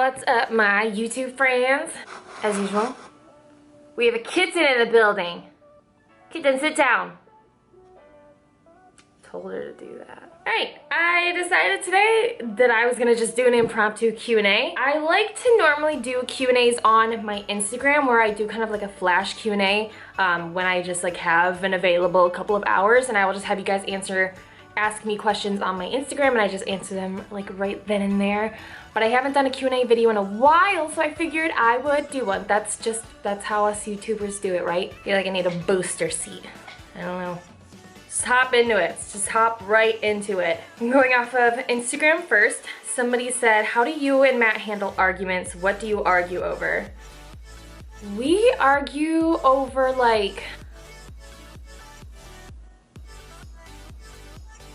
What's up, my YouTube friends? As usual, we have a kitten in the building. Kitten, sit down. Told her to do that. Alright, I decided today that I was gonna just do an impromptu Q&A. I like to normally do Q&As on my Instagram where I do kind of like a flash Q&A when I just like have an available couple of hours, and I will just have you guys ask me questions on my Instagram and I just answer them like right then and there. But I haven't done a Q&A video in a while, so I figured I would do one. That's how us YouTubers do it, right? I feel like I need a booster seat. I don't know. Just hop into it. Just hop right into it. I'm going off of Instagram first. Somebody said, how do you and Matt handle arguments? What do you argue over? We argue over like,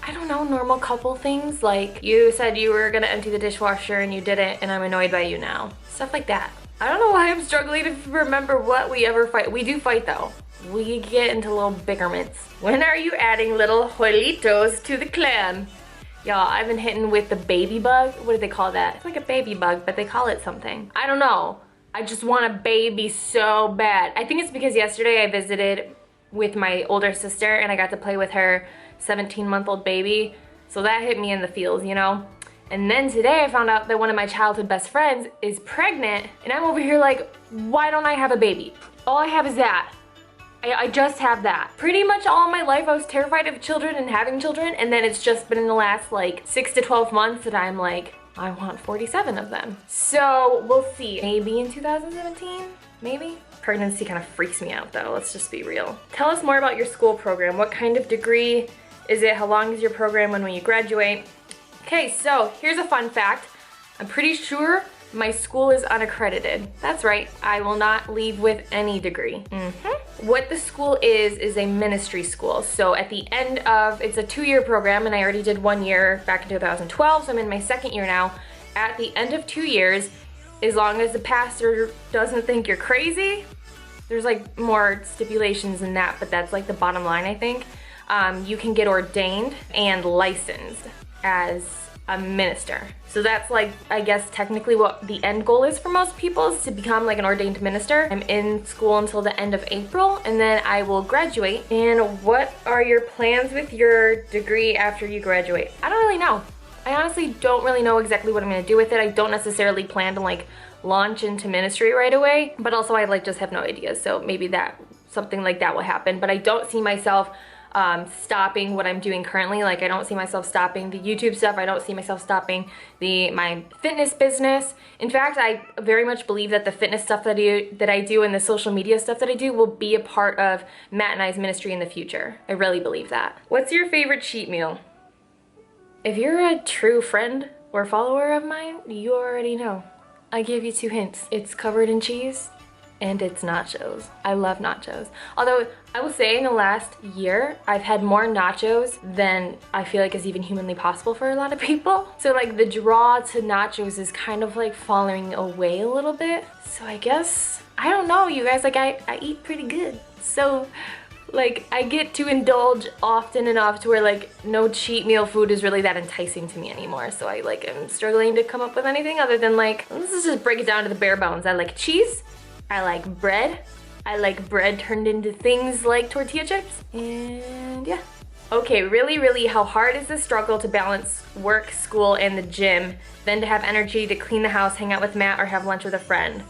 I don't know, normal couple things. Like, you said you were gonna empty the dishwasher and you didn't, and I'm annoyed by you now. Stuff like that. I don't know why I'm struggling to remember what we ever fight. We do fight though. We get into little bickerments. When are you adding little Joelitos to the clan? Y'all, I've been hitting with the baby bug. What do they call that? It's like a baby bug, but they call it something. I don't know. I just want a baby so bad. I think it's because yesterday I visited with my older sister and I got to play with her 17-month-old baby. So that hit me in the feels, you know? And then today I found out that one of my childhood best friends is pregnant, and I'm over here like, why don't I have a baby? All I have is that. I just have that. Pretty much all my life I was terrified of children and having children, and then it's just been in the last like 6 to 12 months that I'm like, I want 47 of them. So we'll see. Maybe in 2017? Maybe? Pregnancy kind of freaks me out though, let's just be real. Tell us more about your school program. What kind of degree is it? How long is your program? When will you graduate? Okay, so here's a fun fact. I'm pretty sure my school is unaccredited. That's right, I will not leave with any degree. What the school is a ministry school. So at the end of, it's a 2-year program, and I already did 1 year back in 2012, so I'm in my 2nd year now. At the end of 2 years, as long as the pastor doesn't think you're crazy, there's like more stipulations than that, but that's like the bottom line, I think. You can get ordained and licensed as a minister. So that's like, I guess technically what the end goal is for most people, is to become like an ordained minister. I'm in school until the end of April, and then I will graduate. And what are your plans with your degree after you graduate? I don't really know. I honestly don't really know exactly what I'm gonna do with it. I don't necessarily plan to like launch into ministry right away, but also I like just have no idea. So maybe that, something like that will happen, but I don't see myself stopping what I'm doing currently. Like, I don't see myself stopping the YouTube stuff. I don't see myself stopping my fitness business. In fact, I very much believe that the fitness stuff that I do and the social media stuff that I do will be a part of Matt and I's ministry in the future. I really believe that. What's your favorite cheat meal? If you're a true friend or follower of mine, you already know. I gave you 2 hints. It's covered in cheese and it's nachos. I love nachos. Although I will say in the last year, I've had more nachos than I feel like is even humanly possible for a lot of people. So like the draw to nachos is kind of like falling away a little bit. So I guess, I don't know, you guys, like I eat pretty good. So like I get to indulge often enough to where like no cheat meal food is really that enticing to me anymore. So I like am struggling to come up with anything other than like, let's just break it down to the bare bones. I like cheese. I like bread. I like bread turned into things like tortilla chips. And yeah. Okay, really, how hard is the struggle to balance work, school, and the gym, then to have energy to clean the house, hang out with Matt, or have lunch with a friend?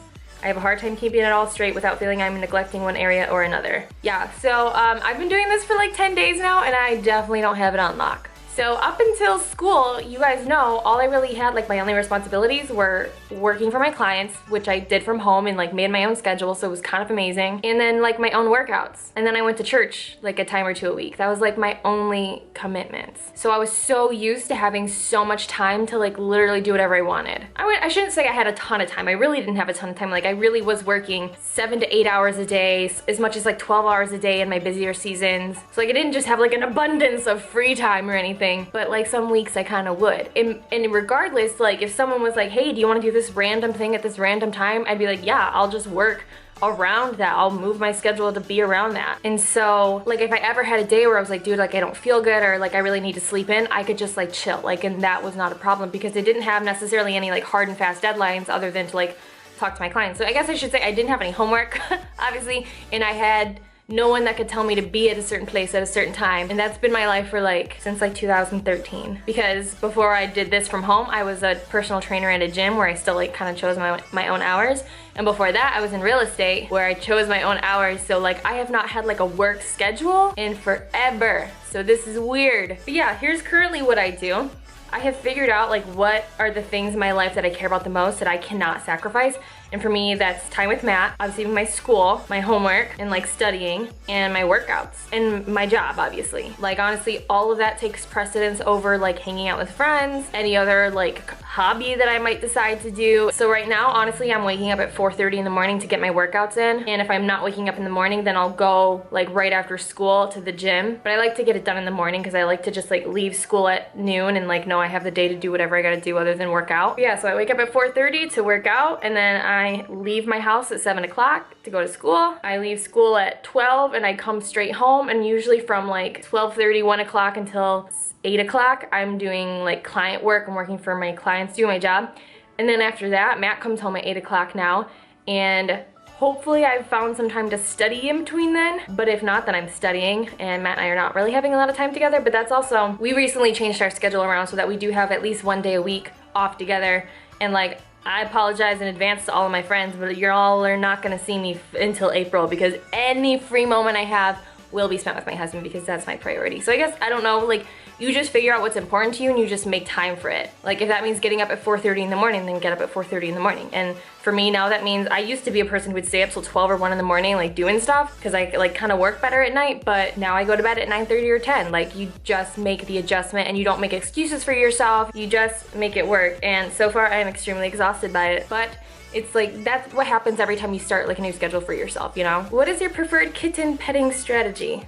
I have a hard time keeping it all straight without feeling I'm neglecting one area or another. Yeah, so I've been doing this for like 10 days now, and I definitely don't have it on lock. So up until school, you guys know, all I really had, like my only responsibilities were working for my clients, which I did from home and like made my own schedule, so it was kind of amazing. And then like my own workouts. And then I went to church like a time or 2 a week. That was like my only commitments. So I was so used to having so much time to like literally do whatever I wanted. I shouldn't say I had a ton of time. I really didn't have a ton of time. Like I really was working 7 to 8 hours a day, as much as like 12 hours a day in my busier seasons. So like I didn't just have like an abundance of free time or anything. But like some weeks I kind of would. And regardless, like if someone was like, hey, do you want to do this random thing at this random time? I'd be like, yeah, I'll just work around that. I'll move my schedule to be around that. And so like if I ever had a day where I was like, dude, like I don't feel good or like I really need to sleep in, I could just like chill. Like, and that was not a problem because they didn't have necessarily any like hard and fast deadlines other than to like talk to my clients. So I guess I should say I didn't have any homework, obviously, and I had no one that could tell me to be at a certain place at a certain time. And that's been my life for like, since like 2013. Because before I did this from home, I was a personal trainer at a gym where I still like kind of chose my own hours. And before that, I was in real estate where I chose my own hours. So like I have not had like a work schedule in forever. So this is weird. But yeah, here's currently what I do. I have figured out like what are the things in my life that I care about the most that I cannot sacrifice. And for me, that's time with Matt, obviously my school, my homework, and like studying, and my workouts, and my job, obviously. Like honestly, all of that takes precedence over like hanging out with friends, any other like hobby that I might decide to do. So right now, honestly, I'm waking up at 4:30 in the morning to get my workouts in. And if I'm not waking up in the morning, then I'll go like right after school to the gym. But I like to get it done in the morning because I like to just like leave school at noon and like know I have the day to do whatever I gotta do other than work out. But yeah, so I wake up at 4:30 to work out, and then I leave my house at 7 o'clock to go to school. I leave school at 12 and I come straight home, and usually from like 12:30, 1 o'clock until 8 o'clock, I'm doing like client work. I'm working for my clients, doing my job. And then after that, Matt comes home at 8 o'clock now, and hopefully I've found some time to study in between then, but if not, then I'm studying, and Matt and I are not really having a lot of time together. But that's also, we recently changed our schedule around so that we do have at least one day a week off together. And like, I apologize in advance to all of my friends, but you all are not gonna see me until April because any free moment I have will be spent with my husband because that's my priority. So I guess, I don't know, like, you just figure out what's important to you and you just make time for it. Like if that means getting up at 4:30 in the morning, then get up at 4:30 in the morning. And for me now, that means I used to be a person who would stay up till 12 or 1 in the morning like doing stuff because I like kind of work better at night, but now I go to bed at 9:30 or 10. Like you just make the adjustment and you don't make excuses for yourself, you just make it work. And so far I'm extremely exhausted by it, but it's like, that's what happens every time you start like a new schedule for yourself, you know? What is your preferred kitten petting strategy?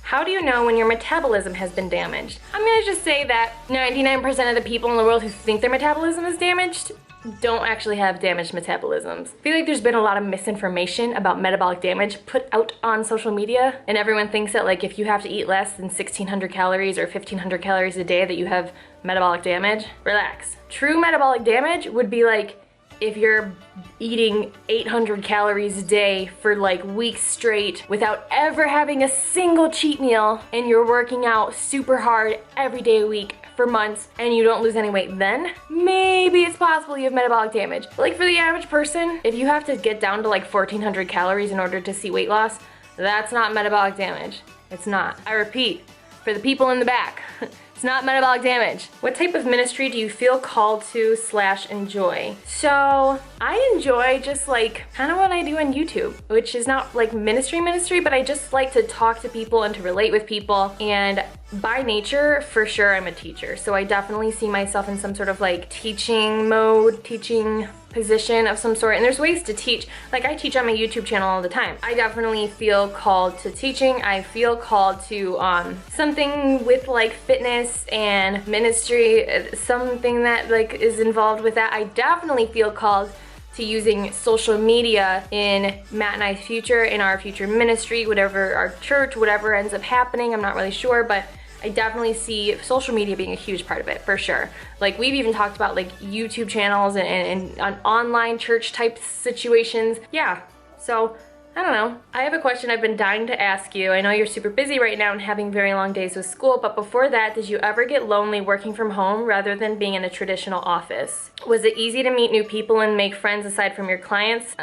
How do you know when your metabolism has been damaged? I'm gonna just say that 99% of the people in the world who think their metabolism is damaged don't actually have damaged metabolisms. I feel like there's been a lot of misinformation about metabolic damage put out on social media, and everyone thinks that like if you have to eat less than 1,600 calories or 1,500 calories a day that you have metabolic damage. Relax. True metabolic damage would be like if you're eating 800 calories a day for like weeks straight without ever having a single cheat meal, and you're working out super hard every day a week for months and you don't lose any weight, then maybe it's possible you have metabolic damage. But like for the average person, if you have to get down to like 1,400 calories in order to see weight loss, that's not metabolic damage. It's not. I repeat, for the people in the back, it's not metabolic damage. What type of ministry do you feel called to / enjoy? So I enjoy just like kind of what I do on YouTube, which is not like ministry, but I just like to talk to people and to relate with people. And by nature, for sure, I'm a teacher. So I definitely see myself in some sort of like teaching mode, teaching position of some sort. And there's ways to teach. Like I teach on my YouTube channel all the time. I definitely feel called to teaching. I feel called to something with like fitness and ministry, something that like is involved with that. I definitely feel called to using social media in Matt and I's future, in our future ministry, whatever our church, whatever ends up happening. I'm not really sure, but I definitely see social media being a huge part of it, for sure. Like we've even talked about like YouTube channels and online church type situations. Yeah, so I don't know. I have a question I've been dying to ask you. I know you're super busy right now and having very long days with school, but before that, did you ever get lonely working from home rather than being in a traditional office? Was it easy to meet new people and make friends aside from your clients?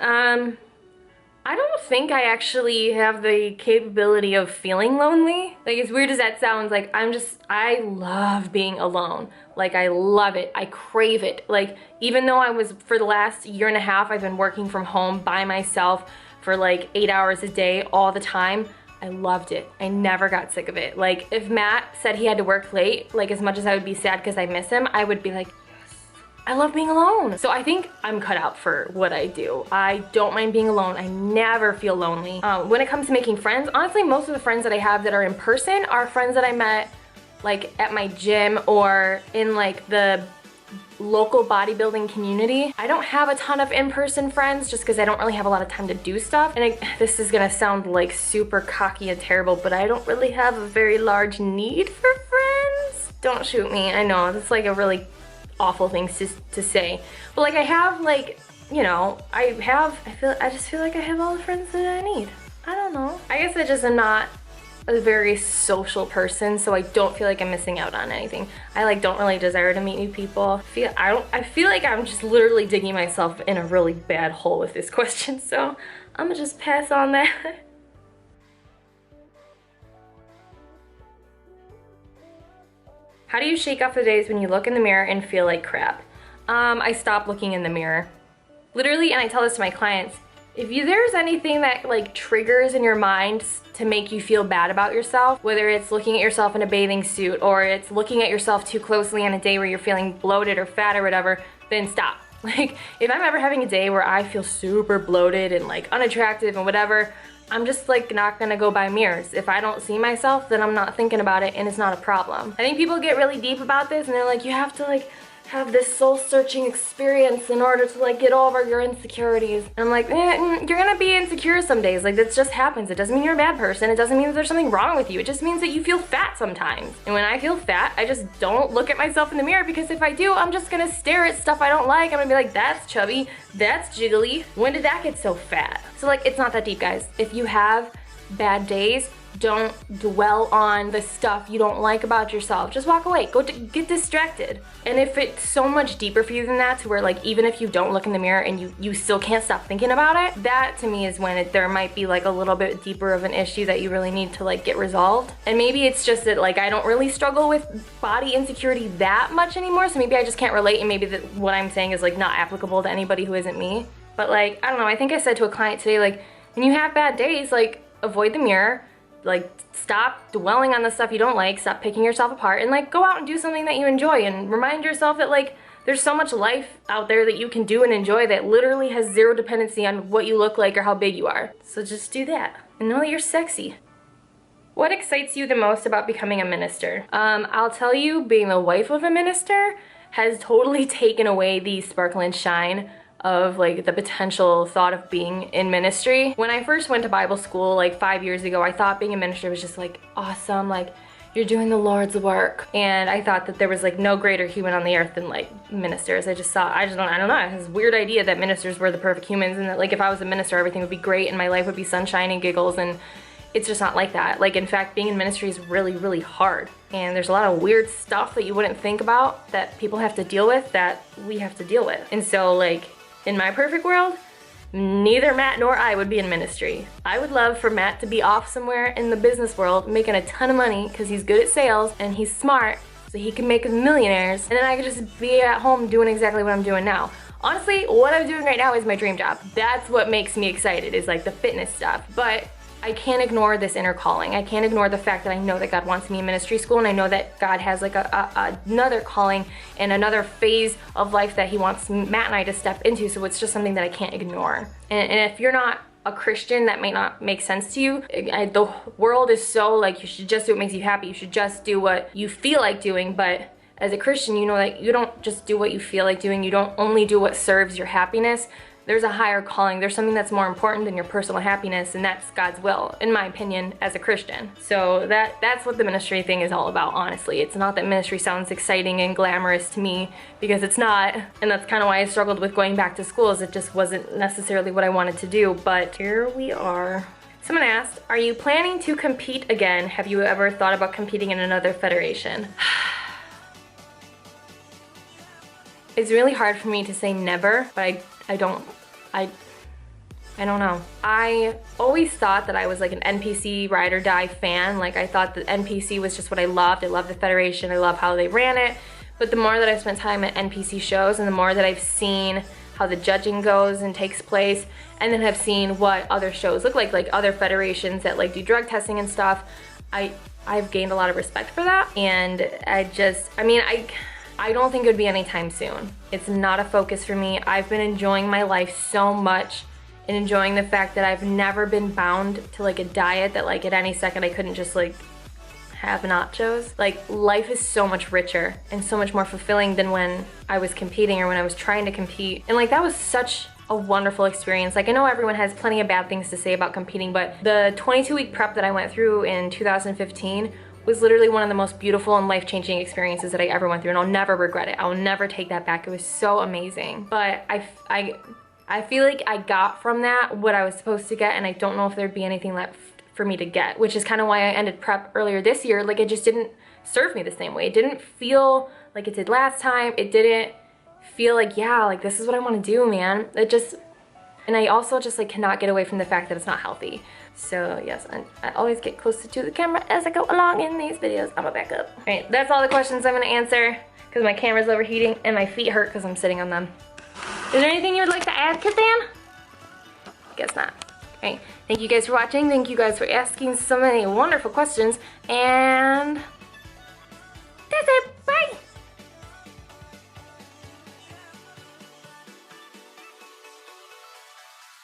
I don't think I actually have the capability of feeling lonely. Like as weird as that sounds, like I love being alone. Like I love it, I crave it. Like even though I was, for the last year and a half, I've been working from home by myself for like 8 hours a day all the time, I loved it. I never got sick of it. Like if Matt said he had to work late, like as much as I would be sad because I miss him, I would be like, I love being alone. So I think I'm cut out for what I do. I don't mind being alone. I never feel lonely. When it comes to making friends, honestly, most of the friends that I have that are in person are friends that I met like at my gym or in like the local bodybuilding community. I don't have a ton of in-person friends just because I don't really have a lot of time to do stuff. And this is gonna sound like super cocky and terrible, but I don't really have a very large need for friends. Don't shoot me, I know, that's like a really awful thing to say. But like I have like, you know, I just feel like I have all the friends that I need. I don't know. I guess I just am not a very social person, so I don't feel like I'm missing out on anything. I like don't really desire to meet new people. I feel like I'm just literally digging myself in a really bad hole with this question, so I'm gonna just pass on that. How do you shake off the days when you look in the mirror and feel like crap? I stop looking in the mirror. Literally, and I tell this to my clients, if there's anything that like triggers in your mind to make you feel bad about yourself, whether it's looking at yourself in a bathing suit or it's looking at yourself too closely on a day where you're feeling bloated or fat or whatever, then stop. Like if I'm ever having a day where I feel super bloated and like unattractive and whatever, I'm just like not gonna go buy mirrors. If I don't see myself, then I'm not thinking about it and it's not a problem. I think people get really deep about this and they're like, you have to like have this soul-searching experience in order to like get over your insecurities. And I'm like, you're gonna be insecure some days. Like that just happens. It doesn't mean you're a bad person. It doesn't mean that there's something wrong with you. It just means that you feel fat sometimes. And when I feel fat, I just don't look at myself in the mirror, because if I do, I'm just gonna stare at stuff I don't like. I'm gonna be like, that's chubby, that's jiggly. When did that get so fat? So like, it's not that deep, guys. If you have bad days, don't dwell on the stuff you don't like about yourself. Just walk away, get distracted. And if it's so much deeper for you than that, to where like even if you don't look in the mirror and you still can't stop thinking about it, that to me is when there might be like a little bit deeper of an issue that you really need to like get resolved. And maybe it's just that like I don't really struggle with body insecurity that much anymore, so maybe I just can't relate, and maybe what I'm saying is like not applicable to anybody who isn't me. But like, I don't know, I think I said to a client today, like when you have bad days, like avoid the mirror. Like stop dwelling on the stuff you don't like, stop picking yourself apart, and like go out and do something that you enjoy, and remind yourself that like there's so much life out there that you can do and enjoy that literally has zero dependency on what you look like or how big you are. So just do that and know that you're sexy. What excites you the most about becoming a minister? I'll tell you, being the wife of a minister has totally taken away the sparkle and shine of like the potential thought of being in ministry. When I first went to Bible school like 5 years ago, I thought being a minister was just like awesome, like you're doing the Lord's work. And I thought that there was like no greater human on the earth than like ministers. I don't know, I have this weird idea that ministers were the perfect humans, and that like if I was a minister, everything would be great and my life would be sunshine and giggles, and it's just not like that. Like in fact, being in ministry is really, really hard. And there's a lot of weird stuff that you wouldn't think about that people have to deal with that we have to deal with. And so like, in my perfect world, neither Matt nor I would be in ministry. I would love for Matt to be off somewhere in the business world making a ton of money because he's good at sales and he's smart, so he can make us millionaires, and then I could just be at home doing exactly what I'm doing now. Honestly, what I'm doing right now is my dream job. That's what makes me excited, is like the fitness stuff. But I can't ignore this inner calling. I can't ignore the fact that I know that God wants me in ministry school, and I know that God has like another calling and another phase of life that he wants Matt and I to step into, so it's just something that I can't ignore. And if you're not a Christian, that may not make sense to you. The world is so like, you should just do what makes you happy. You should just do what you feel like doing, but as a Christian, you know that you don't just do what you feel like doing. You don't only do what serves your happiness. There's a higher calling. There's something that's more important than your personal happiness, and that's God's will, in my opinion, as a Christian. So that's what the ministry thing is all about, honestly. It's not that ministry sounds exciting and glamorous to me, because it's not, and that's kind of why I struggled with going back to school, is it just wasn't necessarily what I wanted to do, but here we are. Someone asked, are you planning to compete again? Have you ever thought about competing in another federation? It's really hard for me to say never, but I don't know. I always thought that I was like an NPC ride or die fan. Like I thought that NPC was just what I loved. I loved the Federation, I love how they ran it. But the more that I've spent time at NPC shows, and the more that I've seen how the judging goes and takes place, and then have seen what other shows look like other federations that like do drug testing and stuff, I've gained a lot of respect for that. And I don't think it would be anytime soon. It's not a focus for me. I've been enjoying my life so much, and enjoying the fact that I've never been bound to like a diet that like at any second I couldn't just like have nachos. Like, life is so much richer and so much more fulfilling than when I was competing or when I was trying to compete. And like, that was such a wonderful experience. Like, I know everyone has plenty of bad things to say about competing, but the 22-week prep that I went through in 2015 was literally one of the most beautiful and life-changing experiences that I ever went through, and I'll never regret it. I'll never take that back. It was so amazing. But I feel like I got from that what I was supposed to get, and I don't know if there'd be anything left for me to get, which is kind of why I ended prep earlier this year. Like, it just didn't serve me the same way. It didn't feel like it did last time. It didn't feel like, yeah, like this is what I want to do, man. It just, and I also just like cannot get away from the fact that it's not healthy. So yes, I always get closer to the camera as I go along in these videos. I'm gonna back up. All right, that's all the questions I'm gonna answer because my camera's overheating and my feet hurt because I'm sitting on them. Is there anything you would like to add, Kazan? Guess not. All right, thank you guys for watching. Thank you guys for asking so many wonderful questions, and